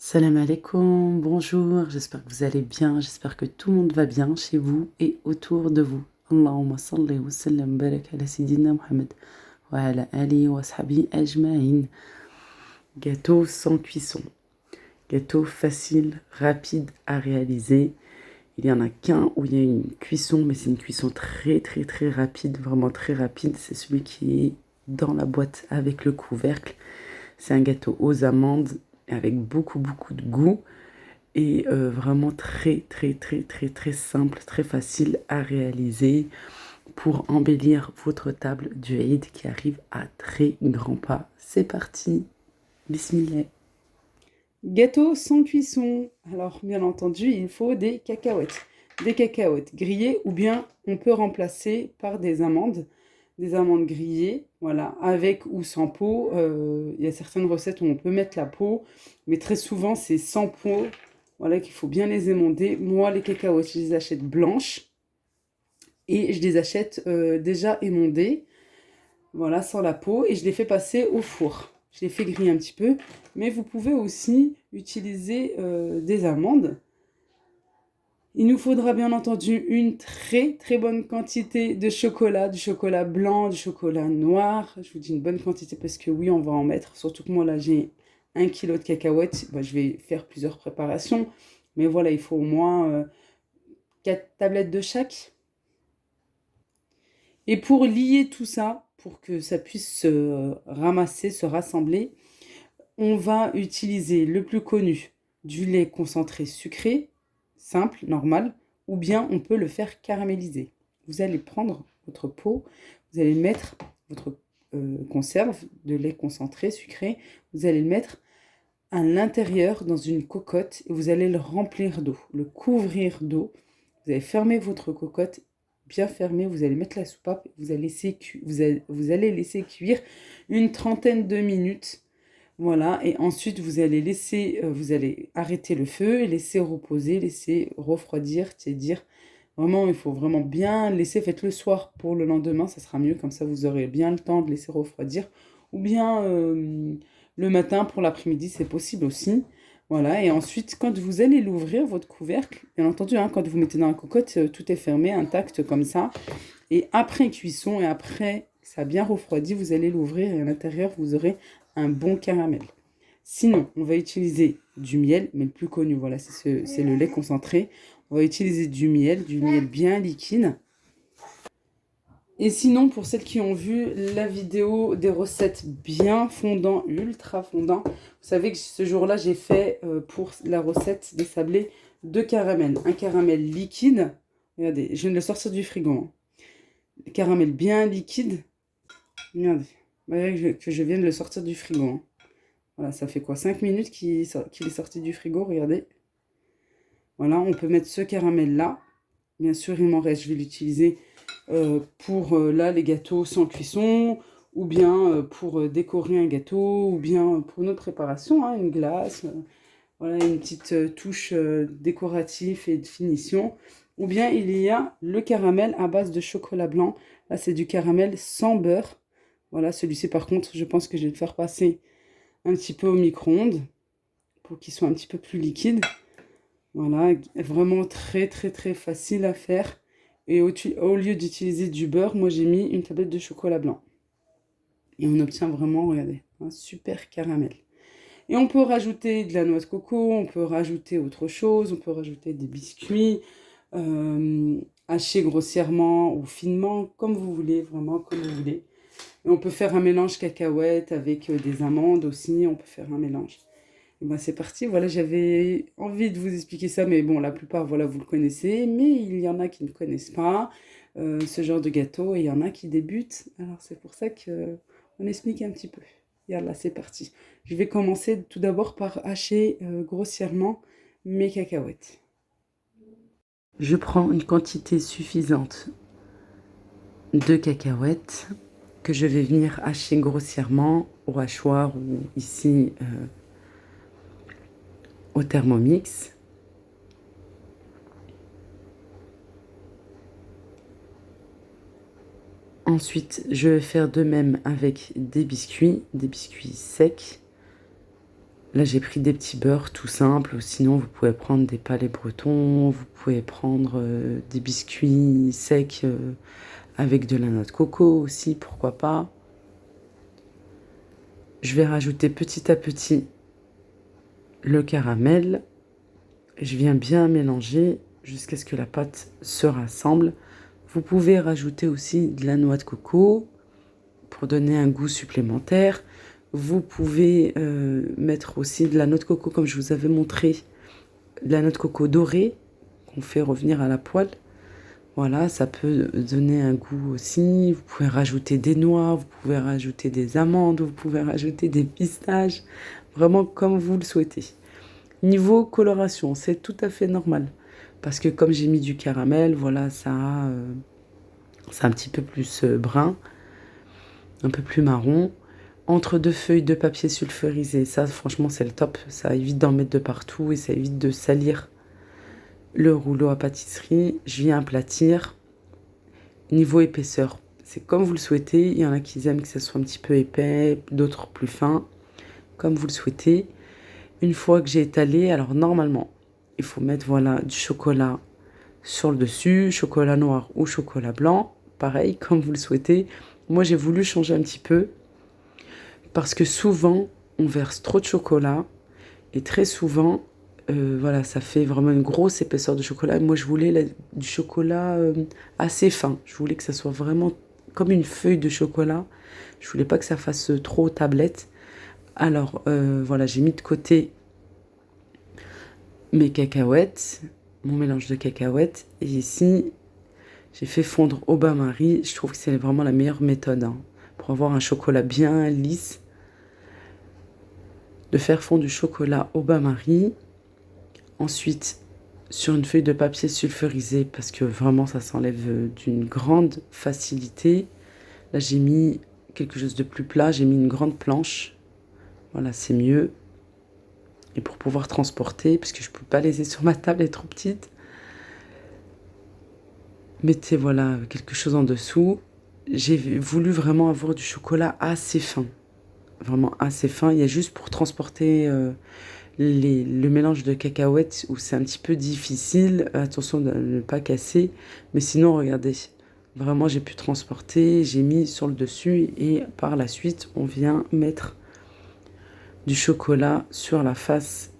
Salam alaikum, bonjour, j'espère que vous allez bien, j'espère que tout le monde va bien chez vous et autour de vous. Allahumma salli wa sallam barak ala Sayyidina Muhammad wa ala alihi wa sahbihi ajma'in. Gâteau sans cuisson. Gâteau facile, rapide à réaliser. Il y en a qu'un où il y a une cuisson, mais c'est une cuisson très très très rapide, vraiment très rapide. C'est celui qui est dans la boîte avec le couvercle. C'est un gâteau aux amandes avec beaucoup de goût et vraiment très très très très très simple, très facile à réaliser pour embellir votre table du Eid qui arrive à très grands pas. C'est parti, bismillah. Gâteau sans cuisson. Alors bien entendu, il faut des cacahuètes. Des cacahuètes grillées ou bien on peut remplacer par des amandes. Des amandes grillées, voilà, avec ou sans peau. Il y a certaines recettes où on peut mettre la peau, mais très souvent c'est sans peau. Voilà qu'il faut bien les émonder. Moi, les cacahuètes, je les achète blanches et je les achète déjà émondées, voilà, sans la peau, et je les fais passer au four. Je les fais griller un petit peu, mais vous pouvez aussi utiliser des amandes. Il nous faudra bien entendu une très très bonne quantité de chocolat, du chocolat blanc, du chocolat noir. Je vous dis une bonne quantité parce que oui, on va en mettre. Surtout que moi là, j'ai 1 kilo de cacahuètes. Bah, je vais faire plusieurs préparations. Mais voilà, il faut au moins 4 tablettes de chaque. Et pour lier tout ça, pour que ça puisse se ramasser, se rassembler, on va utiliser le plus connu, du lait concentré sucré, simple, normal, ou bien on peut le faire caraméliser. Vous allez prendre votre pot, vous allez mettre votre conserve de lait concentré sucré, vous allez le mettre à l'intérieur dans une cocotte et vous allez le remplir d'eau, le couvrir d'eau. Vous allez fermer votre cocotte bien fermée, vous allez mettre la soupape, vous allez laisser cuire une trentaine de minutes. Voilà, et ensuite vous allez vous allez arrêter le feu, laisser reposer, laisser refroidir, tiédir. Vraiment, il faut vraiment bien laisser, faites le soir pour le lendemain, ça sera mieux, comme ça vous aurez bien le temps de laisser refroidir. Ou bien le matin pour l'après-midi, c'est possible aussi. Voilà, et ensuite, quand vous allez l'ouvrir, votre couvercle, bien entendu, hein, quand vous mettez dans la cocotte, tout est fermé, intact comme ça. Et après cuisson et après ça a bien refroidi, vous allez l'ouvrir et à l'intérieur, vous aurez un bon caramel. Sinon, on va utiliser du miel, mais le plus connu, voilà, c'est le lait concentré. On va utiliser du miel bien liquide. Et sinon, pour celles qui ont vu la vidéo des recettes bien fondant, ultra fondant, vous savez que ce jour-là, j'ai fait pour la recette des sablés 2 caramels. Un caramel liquide, regardez, je viens de le sortir du frigo, hein. Le caramel bien liquide, regardez, voyez que je viens de le sortir du frigo, hein. Voilà, ça fait quoi, 5 minutes qu'il est sorti du frigo, regardez. Voilà, on peut mettre ce caramel-là. Bien sûr, il m'en reste, je vais l'utiliser pour là les gâteaux sans cuisson, ou bien pour décorer un gâteau, ou bien pour une autre préparation, hein, une glace, voilà, une petite touche décorative et de finition. Ou bien il y a le caramel à base de chocolat blanc. Là, c'est du caramel sans beurre. Voilà, celui-ci par contre, je pense que je vais le faire passer un petit peu au micro-ondes pour qu'il soit un petit peu plus liquide. Voilà, vraiment très très très facile à faire. Et au lieu d'utiliser du beurre, moi j'ai mis une tablette de chocolat blanc. Et on obtient vraiment, regardez, un super caramel. Et on peut rajouter de la noix de coco, on peut rajouter autre chose, on peut rajouter des biscuits hachés grossièrement ou finement, comme vous voulez, vraiment comme vous voulez. Et on peut faire un mélange cacahuètes avec des amandes aussi, on peut faire un mélange. Et ben c'est parti, voilà, j'avais envie de vous expliquer ça, mais bon, la plupart, voilà, vous le connaissez, mais il y en a qui ne connaissent pas ce genre de gâteau, et il y en a qui débutent, alors c'est pour ça que on explique un petit peu. Et là, c'est parti. Je vais commencer tout d'abord par hacher grossièrement mes cacahuètes. Je prends une quantité suffisante de cacahuètes que je vais venir hacher grossièrement au hachoir ou ici au Thermomix. Ensuite, je vais faire de même avec des biscuits secs. Là, j'ai pris des petits beurres tout simples. Sinon, vous pouvez prendre des palets bretons. Vous pouvez prendre des biscuits secs avec de la noix de coco aussi, pourquoi pas. Je vais rajouter petit à petit le caramel. Je viens bien mélanger jusqu'à ce que la pâte se rassemble. Vous pouvez rajouter aussi de la noix de coco pour donner un goût supplémentaire. Vous pouvez mettre aussi de la noix de coco, comme je vous avais montré, de la noix de coco dorée qu'on fait revenir à la poêle. Voilà, ça peut donner un goût aussi. Vous pouvez rajouter des noix, vous pouvez rajouter des amandes, vous pouvez rajouter des pistaches, vraiment comme vous le souhaitez. Niveau coloration, c'est tout à fait normal. Parce que comme j'ai mis du caramel, voilà, c'est un petit peu plus brun, un peu plus marron. Entre deux feuilles de papier sulfurisé, ça franchement c'est le top. Ça évite d'en mettre de partout et ça évite de salir le rouleau à pâtisserie. Je viens aplatir. Niveau épaisseur, c'est comme vous le souhaitez. Il y en a qui aiment que ça soit un petit peu épais, d'autres plus fin, comme vous le souhaitez. Une fois que j'ai étalé, alors normalement, il faut mettre voilà du chocolat sur le dessus, chocolat noir ou chocolat blanc, pareil, comme vous le souhaitez. Moi, j'ai voulu changer un petit peu parce que souvent, on verse trop de chocolat et très souvent, voilà, ça fait vraiment une grosse épaisseur de chocolat. Et moi, je voulais du chocolat assez fin. Je voulais que ça soit vraiment comme une feuille de chocolat. Je voulais pas que ça fasse trop tablette. Alors, voilà, j'ai mis de côté mes cacahuètes, mon mélange de cacahuètes. Et ici, j'ai fait fondre au bain-marie. Je trouve que c'est vraiment la meilleure méthode pour avoir un chocolat bien lisse. De faire fondre du chocolat au bain-marie. Ensuite, sur une feuille de papier sulfurisé, parce que vraiment, ça s'enlève d'une grande facilité. Là, j'ai mis quelque chose de plus plat. J'ai mis une grande planche. Voilà, c'est mieux. Et pour pouvoir transporter, parce que je ne peux pas laisser sur ma table, elle est trop petite. Mettez voilà quelque chose en dessous. J'ai voulu vraiment avoir du chocolat assez fin. Vraiment assez fin. Il y a juste pour transporter le mélange de cacahuètes où c'est un petit peu difficile. Attention de ne pas casser. Mais sinon, regardez. Vraiment, j'ai pu transporter. J'ai mis sur le dessus. Et par la suite, on vient mettre du chocolat sur la face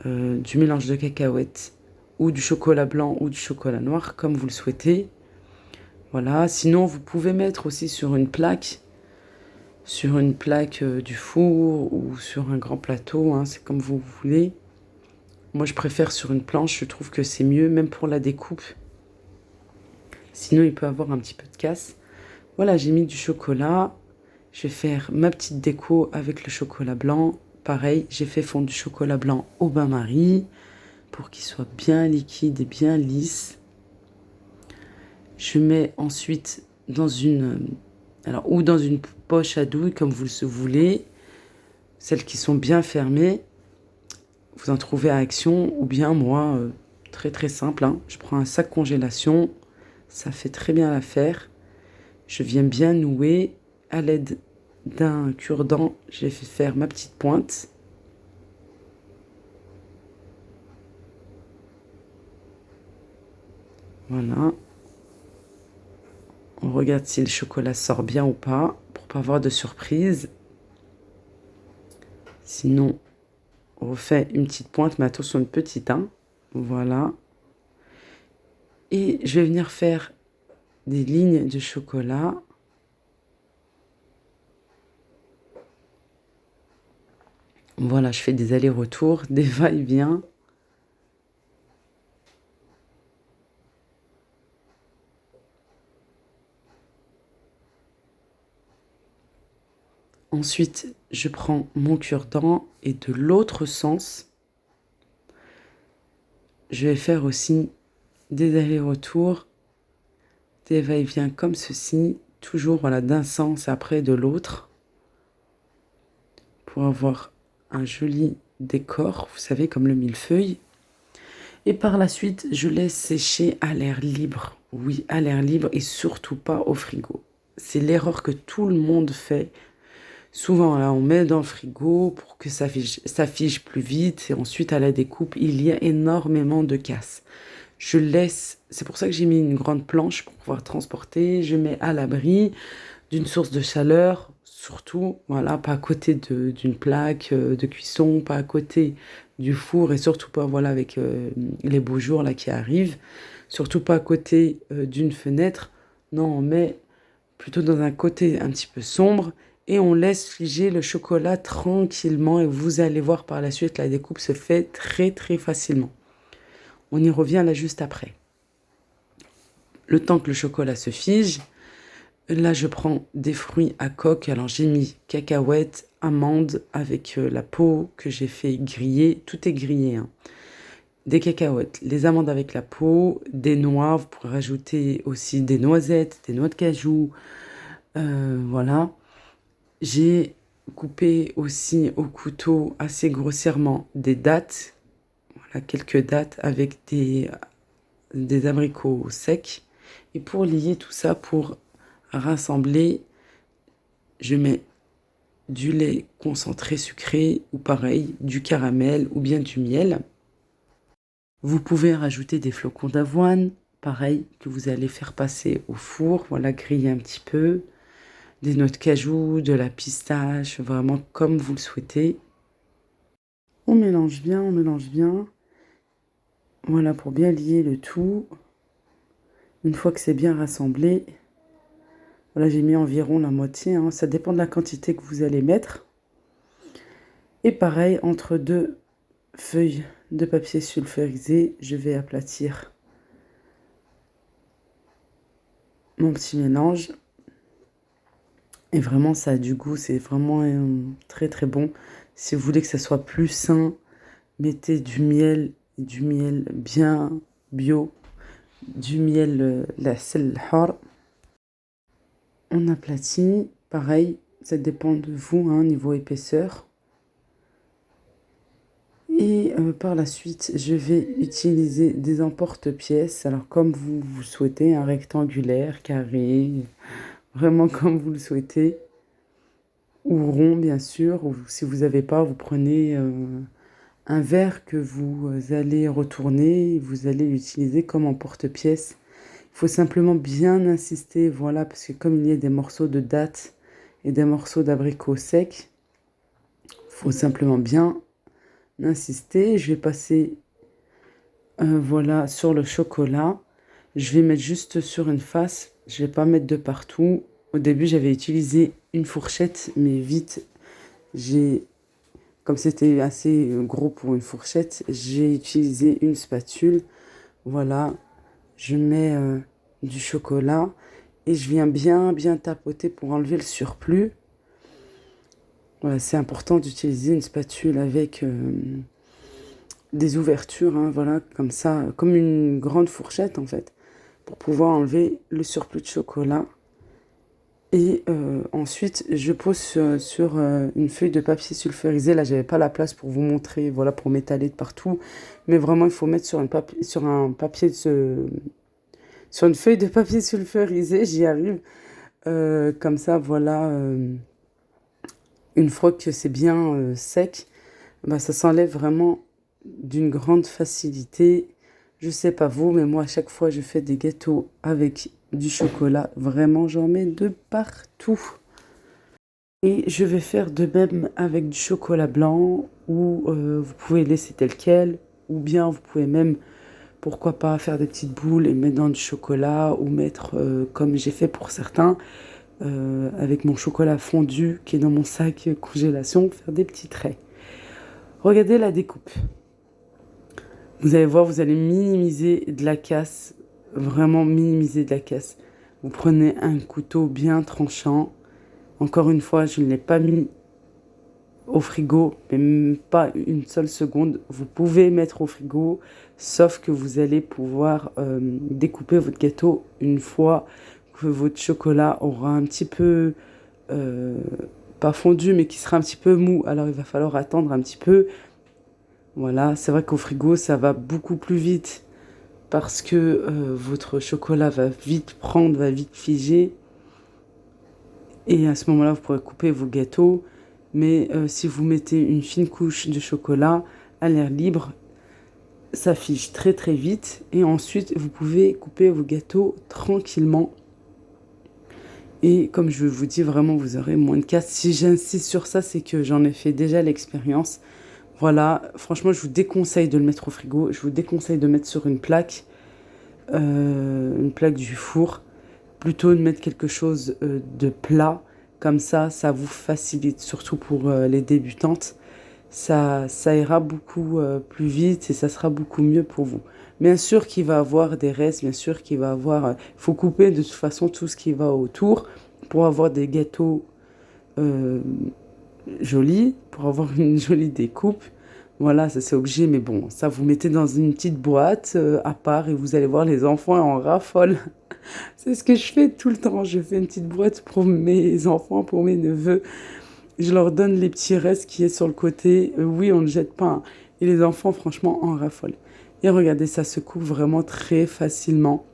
du mélange de cacahuètes ou du chocolat blanc ou du chocolat noir, comme vous le souhaitez. Voilà, sinon vous pouvez mettre aussi sur une plaque du four ou sur un grand plateau, c'est comme vous voulez. Moi je préfère sur une planche, je trouve que c'est mieux, même pour la découpe. Sinon il peut avoir un petit peu de casse. Voilà, j'ai mis du chocolat. Je vais faire ma petite déco avec le chocolat blanc. Pareil, j'ai fait fondre du chocolat blanc au bain-marie pour qu'il soit bien liquide et bien lisse. Je mets ensuite dans une poche à douille comme vous le voulez. Celles qui sont bien fermées, vous en trouvez à Action ou bien moi, très très simple. Je prends un sac congélation, ça fait très bien l'affaire. Je viens bien nouer à l'aide d'un cure-dent. J'ai fait faire ma petite pointe. Voilà. On regarde si le chocolat sort bien ou pas, pour pas avoir de surprise. Sinon, on refait une petite pointe, mais attention, une petite, Voilà. Et je vais venir faire des lignes de chocolat. Voilà, je fais des allers-retours, des va-et-vient. Ensuite, je prends mon cure-dent et de l'autre sens, je vais faire aussi des allers-retours, des va-et-vient comme ceci, toujours voilà, d'un sens après de l'autre, pour avoir un joli décor, vous savez, comme le millefeuille. Et par la suite, je laisse sécher à l'air libre. Oui, à l'air libre et surtout pas au frigo. C'est l'erreur que tout le monde fait. Souvent, là, on met dans le frigo pour que ça fige plus vite. Et ensuite, à la découpe, il y a énormément de casse. Je laisse, c'est pour ça que j'ai mis une grande planche pour pouvoir transporter. Je mets à l'abri d'une source de chaleur, surtout, voilà, pas à côté d'une plaque de cuisson, pas à côté du four et surtout pas, voilà, avec les beaux jours là qui arrivent, surtout pas à côté d'une fenêtre. Non, on met plutôt dans un côté un petit peu sombre et on laisse figer le chocolat tranquillement et vous allez voir par la suite, la découpe se fait très très facilement. On y revient là juste après. Le temps que le chocolat se fige, là je prends des fruits à coque. Alors j'ai mis cacahuètes, amandes avec la peau que j'ai fait griller. Tout est grillé, hein. Des cacahuètes, les amandes avec la peau, des noix. Vous pourrez rajouter aussi des noisettes, des noix de cajou. Voilà. J'ai coupé aussi au couteau assez grossièrement des dattes. Voilà, quelques dattes avec des abricots secs. Et pour lier tout ça, pour rassembler, je mets du lait concentré sucré ou pareil, du caramel ou bien du miel. Vous pouvez rajouter des flocons d'avoine, pareil, que vous allez faire passer au four, voilà, griller un petit peu. Des noix de cajou, de la pistache, vraiment comme vous le souhaitez. On mélange bien, on mélange bien. Voilà, pour bien lier le tout. Une fois que c'est bien rassemblé, voilà, j'ai mis environ la moitié, hein, ça dépend de la quantité que vous allez mettre. Et pareil, entre deux feuilles de papier sulfurisé, je vais aplatir mon petit mélange. Et vraiment, ça a du goût, c'est vraiment très très bon. Si vous voulez que ça soit plus sain, mettez du miel bien bio, du miel la sel har. On aplatit, pareil, ça dépend de vous, hein, niveau épaisseur. Et par la suite, je vais utiliser des emporte-pièces, alors comme vous souhaitez, un rectangulaire, carré, vraiment comme vous le souhaitez, ou rond bien sûr, ou si vous n'avez pas, vous prenez un verre que vous allez retourner, vous allez l'utiliser comme emporte-pièce. Il faut simplement bien insister, voilà, parce que comme il y a des morceaux de dattes et des morceaux d'abricots secs, il faut simplement bien insister. Je vais passer, voilà, sur le chocolat. Je vais mettre juste sur une face, je vais pas mettre de partout. Au début, j'avais utilisé une fourchette, mais vite, comme c'était assez gros pour une fourchette, j'ai utilisé une spatule. Voilà, je mets du chocolat et je viens bien tapoter pour enlever le surplus. Voilà, c'est important d'utiliser une spatule avec des ouvertures, hein, voilà, comme ça, comme une grande fourchette en fait, pour pouvoir enlever le surplus de chocolat. Et ensuite, je pose sur une feuille de papier sulfurisé. Là, j'avais pas la place pour vous montrer, voilà, pour m'étaler de partout. Mais vraiment, il faut mettre sur sur une feuille de papier sulfurisé. J'y arrive. Comme ça, voilà. Une fois que c'est bien sec, bah, ça s'enlève vraiment d'une grande facilité. Je sais pas vous, mais moi, à chaque fois, je fais des gâteaux avec du chocolat. Vraiment, j'en mets de partout. Et je vais faire de même avec du chocolat blanc, ou vous pouvez laisser tel quel, ou bien vous pouvez même, pourquoi pas, faire des petites boules et mettre dans du chocolat, ou mettre, comme j'ai fait pour certains, avec mon chocolat fondu qui est dans mon sac congélation, faire des petits traits. Regardez la découpe. Vous allez voir, vous allez minimiser de la casse, vraiment minimiser de la casse. Vous prenez un couteau bien tranchant. Encore une fois, je ne l'ai pas mis au frigo, mais même pas une seule seconde. Vous pouvez mettre au frigo, sauf que vous allez pouvoir découper votre gâteau une fois que votre chocolat aura un petit peu, pas fondu, mais qui sera un petit peu mou. Alors il va falloir attendre un petit peu. Voilà, c'est vrai qu'au frigo, ça va beaucoup plus vite parce que votre chocolat va vite prendre, va vite figer. Et à ce moment-là, vous pourrez couper vos gâteaux. Mais si vous mettez une fine couche de chocolat à l'air libre, ça fiche très très vite. Et ensuite, vous pouvez couper vos gâteaux tranquillement. Et comme je vous dis, vraiment, vous aurez moins de casse. Si j'insiste sur ça, c'est que j'en ai fait déjà l'expérience. Voilà, franchement, je vous déconseille de le mettre au frigo. Je vous déconseille de mettre sur une plaque du four. Plutôt de mettre quelque chose de plat. Comme ça vous facilite, surtout pour les débutantes. Ça ira beaucoup plus vite et ça sera beaucoup mieux pour vous. Bien sûr qu'il va avoir des restes, bien sûr qu'il va avoir... Il faut couper de toute façon tout ce qui va autour pour avoir des gâteaux euh, jolis, pour avoir une jolie découpe. Voilà, ça c'est obligé, mais bon, ça vous mettez dans une petite boîte à part et vous allez voir les enfants en raffolent. C'est ce que je fais tout le temps. Je fais une petite boîte pour mes enfants, pour mes neveux. Je leur donne les petits restes qui est sur le côté. Oui, on ne jette pas, hein. Et les enfants, franchement, en raffolent. Et regardez, ça se coupe vraiment très facilement.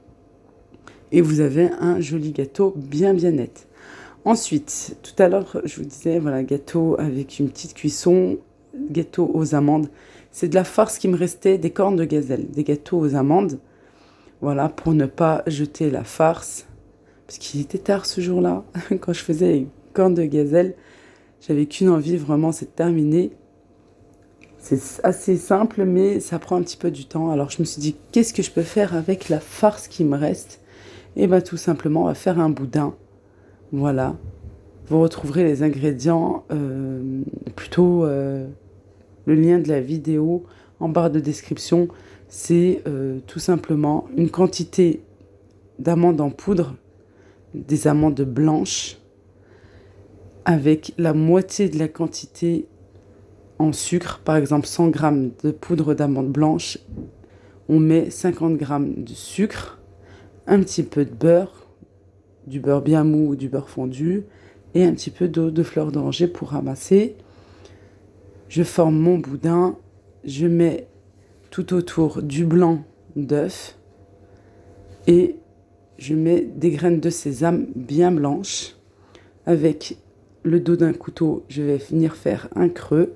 Et vous avez un joli gâteau bien bien net. Ensuite, tout à l'heure, je vous disais, voilà, gâteau avec une petite cuisson, gâteau aux amandes. C'est de la farce qui me restait, des cornes de gazelle, des gâteaux aux amandes. Voilà, pour ne pas jeter la farce. Parce qu'il était tard ce jour-là, quand je faisais les cornes de gazelle. J'avais qu'une envie, vraiment, c'est de terminer. C'est assez simple, mais ça prend un petit peu du temps. Alors je me suis dit, qu'est-ce que je peux faire avec la farce qui me reste? Et bien tout simplement, on va faire un boudin. Voilà. Vous retrouverez les ingrédients, plutôt le lien de la vidéo en barre de description. C'est tout simplement une quantité d'amandes en poudre, des amandes blanches, avec la moitié de la quantité en sucre, par exemple 100 g de poudre d'amande blanche, on met 50 g de sucre, un petit peu de beurre, du beurre bien mou ou du beurre fondu, et un petit peu d'eau de fleur d'oranger pour ramasser. Je forme mon boudin, je mets tout autour du blanc d'œuf et je mets des graines de sésame bien blanches. Avec le dos d'un couteau, je vais venir faire un creux.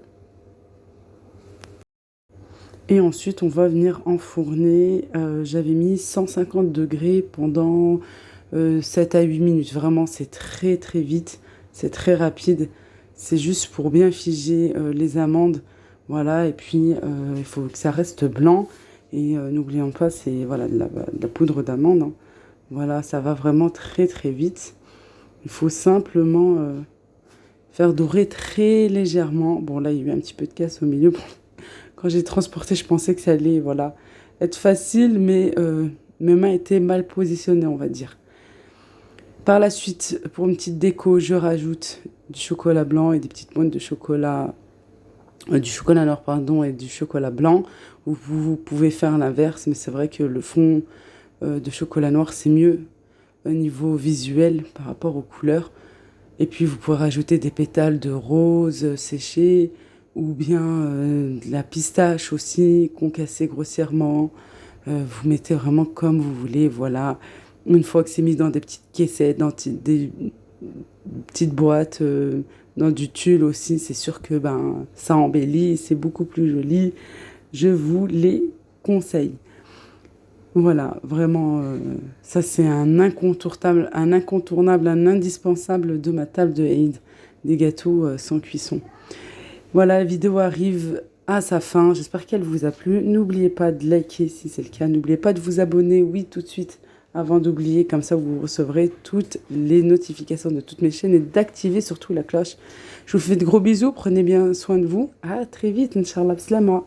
Et ensuite, on va venir enfourner. J'avais mis 150 degrés pendant 7 à 8 minutes. Vraiment, c'est très très vite. C'est très rapide. C'est juste pour bien figer les amandes. Voilà, et puis il faut que ça reste blanc. Et n'oublions pas, c'est voilà, de la poudre d'amande, hein. Voilà, ça va vraiment très très vite. Il faut simplement faire dorer très légèrement. Bon, là, il y a eu un petit peu de casse au milieu. Quand j'ai transporté, je pensais que ça allait voilà, être facile, mais mes mains étaient mal positionnées, on va dire. Par la suite, pour une petite déco, je rajoute du chocolat blanc et des petites pointes de chocolat, du chocolat noir, pardon, et du chocolat blanc. Vous pouvez faire l'inverse, mais c'est vrai que le fond de chocolat noir, c'est mieux au niveau visuel par rapport aux couleurs. Et puis, vous pouvez rajouter des pétales de rose séchés ou bien de la pistache aussi, concassée grossièrement. Vous mettez vraiment comme vous voulez, voilà. Une fois que c'est mis dans des petites caissettes, dans des petites boîtes, dans du tulle aussi, c'est sûr que ben, ça embellit, c'est beaucoup plus joli. Je vous les conseille. Voilà, vraiment, ça c'est un incontournable, un indispensable de ma table de Eid, des gâteaux sans cuisson. Voilà, la vidéo arrive à sa fin. J'espère qu'elle vous a plu. N'oubliez pas de liker si c'est le cas. N'oubliez pas de vous abonner, oui, tout de suite, avant d'oublier. Comme ça, vous recevrez toutes les notifications de toutes mes chaînes et d'activer surtout la cloche. Je vous fais de gros bisous. Prenez bien soin de vous. À très vite, Inch'Allah. Slama.